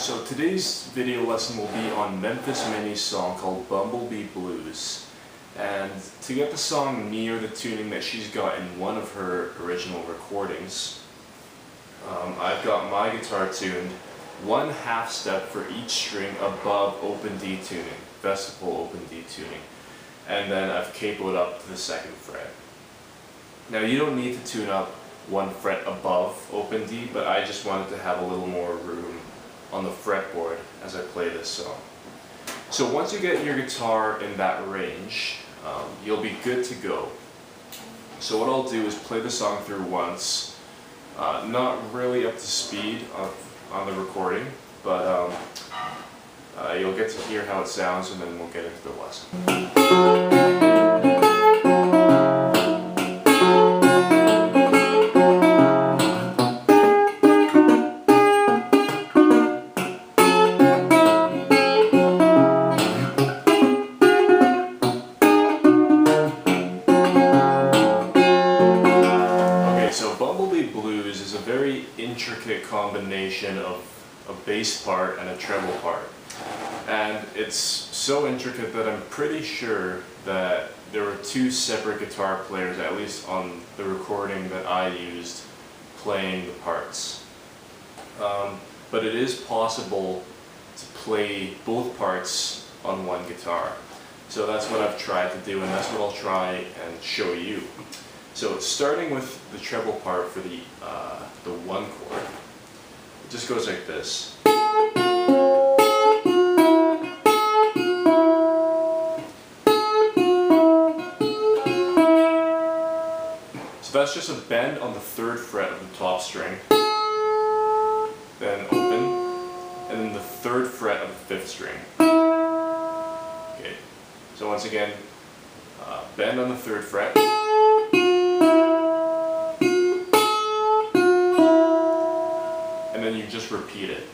So today's video lesson will be on Memphis Minnie's song called Bumblebee Blues. And to get the song near the tuning that she's got in one of her original recordings, I've got my guitar tuned 1/2 step for each string above open D tuning, Vestapol open D tuning. And then I've capoed up to the 2nd fret. Now you don't need to tune up 1 fret above open D, but I just wanted to have a little more room on the fretboard as I play this song. So once you get your guitar in that range, you'll be good to go. So what I'll do is play the song through once, not really up to speed on the recording, but you'll get to hear how it sounds, and then we'll get into the lesson. Blues is a very intricate combination of a bass part and a treble part, and it's so intricate that I'm pretty sure that there were 2 separate guitar players, at least on the recording that I used, playing the parts. But it is possible to play both parts on one guitar, so that's what I've tried to do, and that's what I'll try and show you. So starting with the treble part for the 1 chord, it just goes like this. So that's just a bend on the 3rd fret of the top string, then open, and then the 3rd fret of the 5th string. Okay, so once again, bend on the 3rd fret, and then you just repeat it.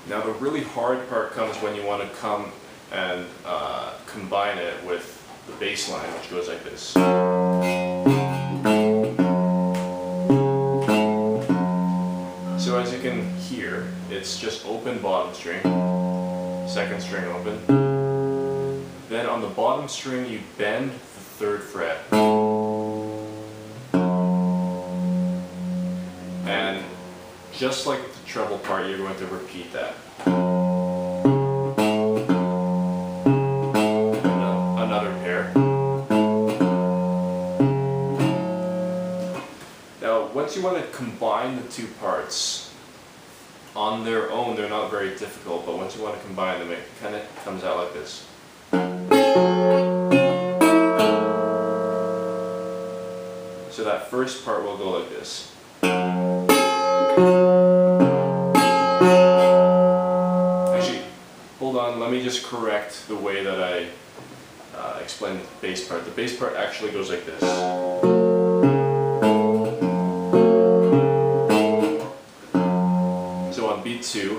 Now the really hard part comes when you want to come and combine it with the bass line, which goes like this. So as you can hear, it's just open bottom string, 2nd string open. Then on the bottom string you bend the 3rd fret. And just like the treble part, you're going to repeat that. Another pair. Now, once you want to combine the 2 parts, on their own they're not very difficult, but once you want to combine them, it kind of comes out like this. So that first part will go like this. Actually, hold on, let me just correct the way that I explained the bass part. The bass part actually goes like this. So on beat 2, you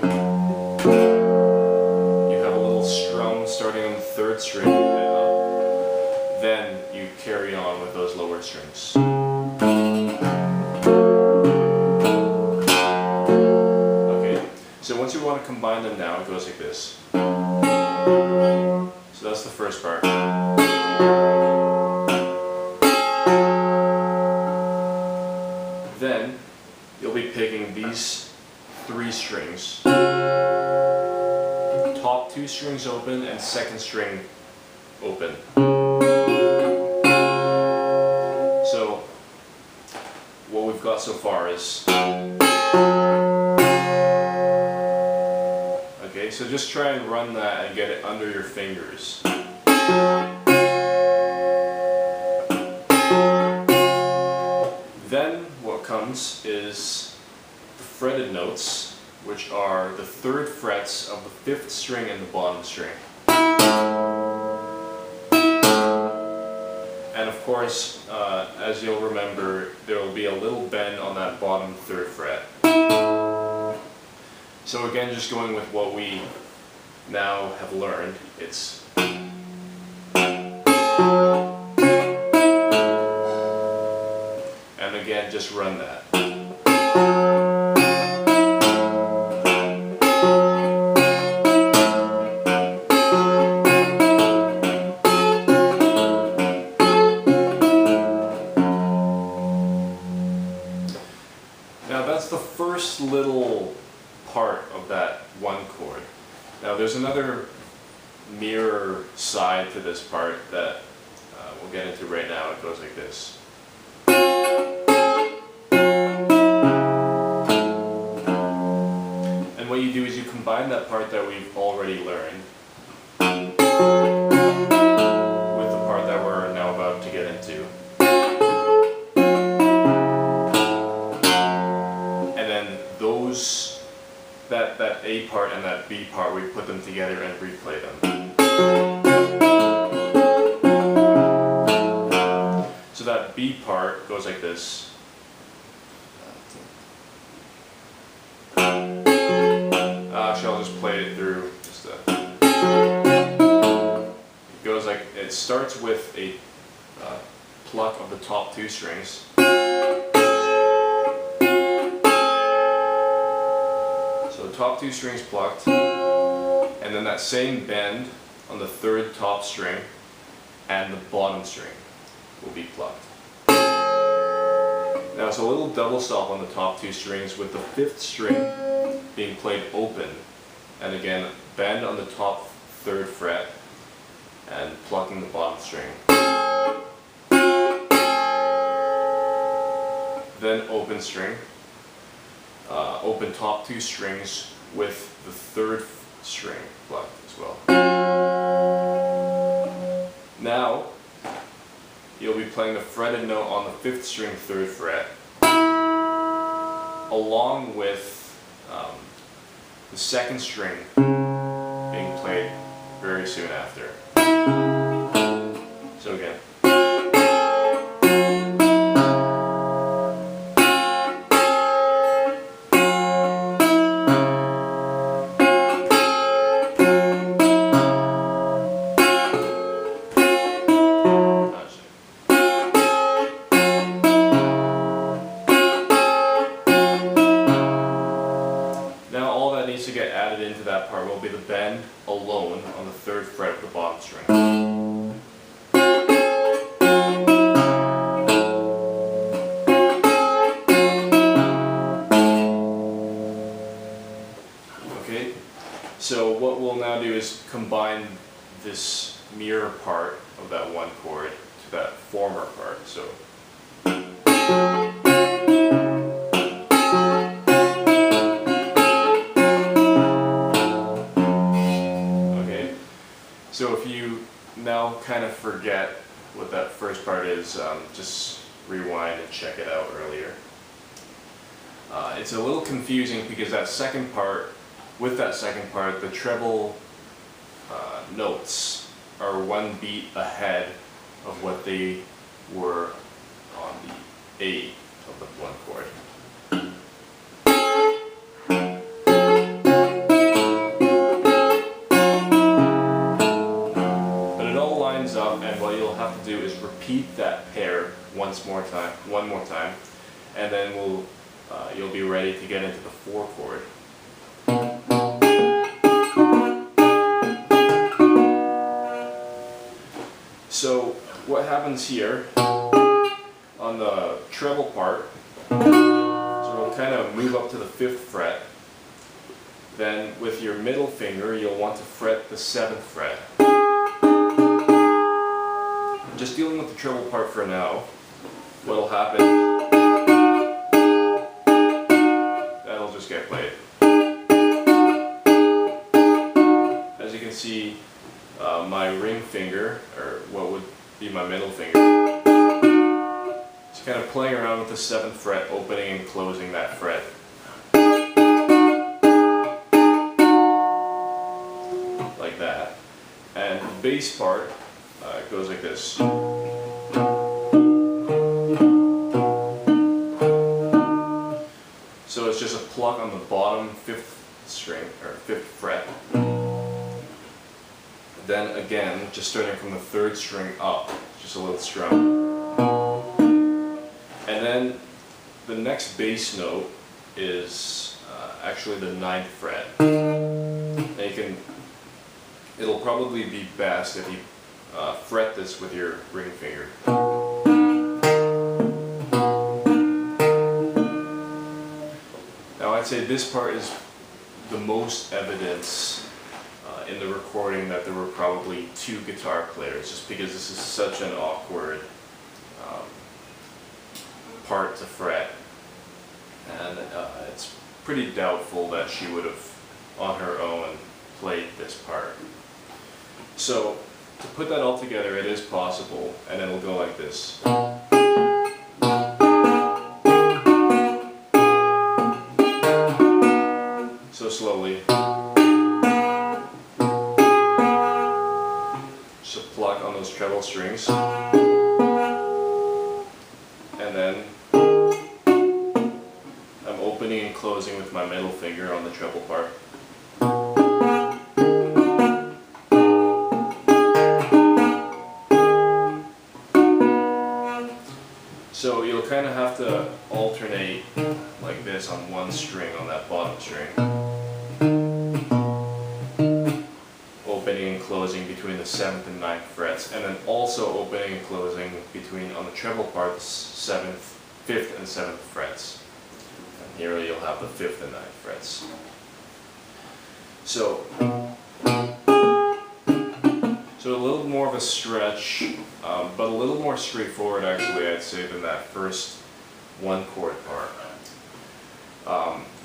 have a little strum starting on the 3rd string, and then you carry on with those lower strings. So once you want to combine them now, it goes like this. So that's the first part. Then you'll be picking these 3 strings. Top 2 strings open and 2nd string open. So what we've got so far is... Okay, so just try and run that and get it under your fingers. Then what comes is the fretted notes, which are the 3rd frets of the 5th string and the bottom string. And of course, as you'll remember, there will be a little bend on that bottom 3rd fret. So again, just going with what we now have learned, it's and again, just run that. Now that's the first little part of that one chord. Now there's another mirror side to this part that we'll get into right now. It goes like this. And what you do is you combine that part that we've already learned with the part that we're now about to get into. And then that A part and that B part, we put them together and replay them. So that B part goes like this. Actually, I'll just play it through. It goes like, it starts with a pluck of the top two strings. So the top two strings plucked, and then that same bend on the third top string and the bottom string will be plucked. Now it's a little double stop on the top two strings with the fifth string being played open, and again bend on the top third fret and plucking the bottom string. Then open string, open top two strings with the third string plucked as well. Now you'll be playing the fretted note on the fifth string third fret along with the second string being played very soon after. So again. To get added into that part will be the bend alone on the third fret of the bottom string. Okay, so what we'll now do is combine this mirror part of that one chord to that former part. So So if you now kind of forget what that first part is, just rewind and check it out earlier. It's a little confusing because that second part, the treble notes are one beat ahead of what they were on the A of the one chord. And what you'll have to do is repeat that pair one more time, and then you'll be ready to get into the 4 chord. So what happens here on the treble part, so we'll kind of move up to the 5th fret. Then with your middle finger, you'll want to fret the 7th fret. Just dealing with the treble part for now, what'll happen, that'll just get played. As you can see, my ring finger, or what would be my middle finger, is kind of playing around with the 7th fret, opening and closing that fret. Like that. And the bass part, it goes like this. So it's just a pluck on the bottom 5th string, or 5th fret. Then again, just starting from the 3rd string up, just a little strum. And then the next bass note is actually the 9th fret. And it'll probably be best if you fret this with your ring finger. Now I'd say this part is the most evidence in the recording that there were probably 2 guitar players, just because this is such an awkward part to fret, and it's pretty doubtful that she would have on her own played this part. So to put that all together, it is possible, and it'll go like this. So slowly. Just a pluck on those treble strings. And then I'm opening and closing with my middle finger on the treble part. So you'll kind of have to alternate like this on one string, on that bottom string. Opening and closing between the 7th and 9th frets, and then also opening and closing between, on the treble part, the 5th and 7th frets. And here you'll have the 5th and 9th frets. So a little more of a stretch, but a little more straightforward actually, I'd say, than that first 1 chord part.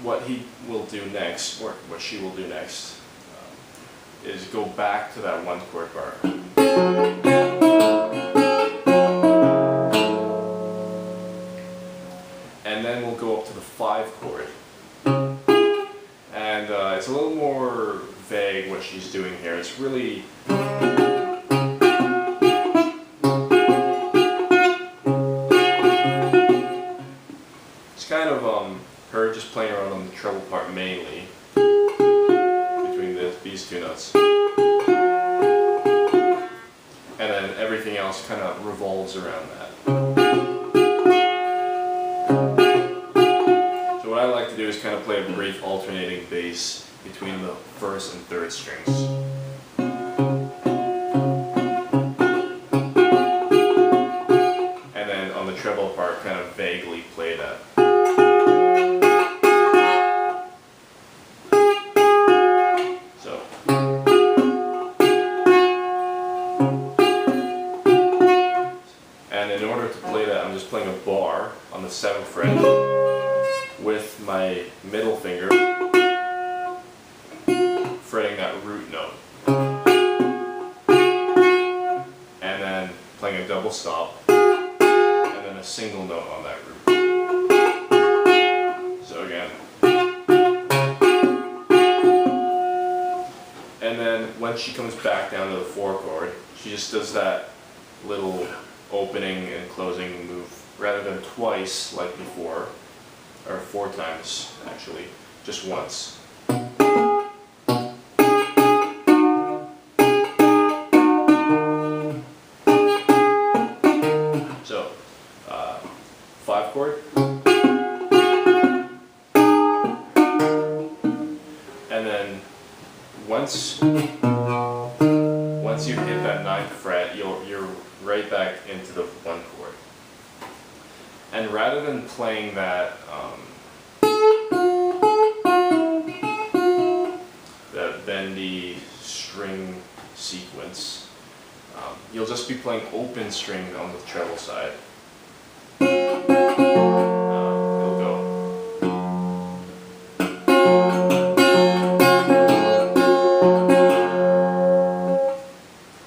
What he will do next, or what she will do next, is go back to that 1 chord part. And then we'll go up to the 5 chord. And it's a little more vague what she's doing here. It's really kind of her just playing around on the treble part mainly between these 2 notes, and then everything else kind of revolves around that. So what I like to do is kind of play a brief alternating bass between the 1st and 3rd strings. And then on the treble part kind of vaguely play that. Playing a bar on the 7th fret with my middle finger fretting that root note, and then playing a double stop and then a single note on that root. So again, and then when she comes back down to the 4 chord, she just does that little opening and closing move rather than twice like before, or 4 times actually, just once. So 5 chord, and then once you hit that 9th fret, you're right back into the 1 chord. And rather than playing that that bendy string sequence, you'll just be playing open strings on the treble side. It'll go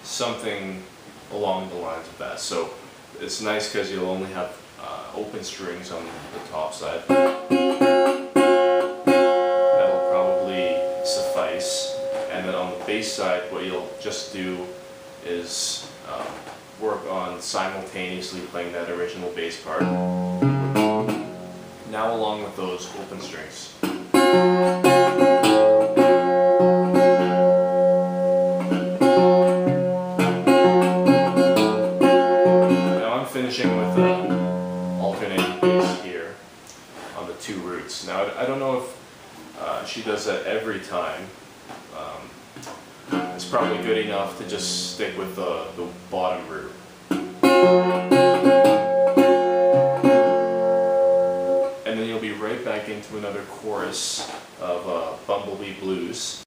something along the lines of that. So it's nice because you'll only have open strings on the top side. That'll probably suffice. And then on the bass side, what you'll just do is work on simultaneously playing that original bass part, now along with those open strings. Now I'm finishing with alternating bass here on the 2 two roots. Now I don't know if she does that every time. It's probably good enough to just stick with the bottom root. And then you'll be right back into another chorus of Bumblebee Blues.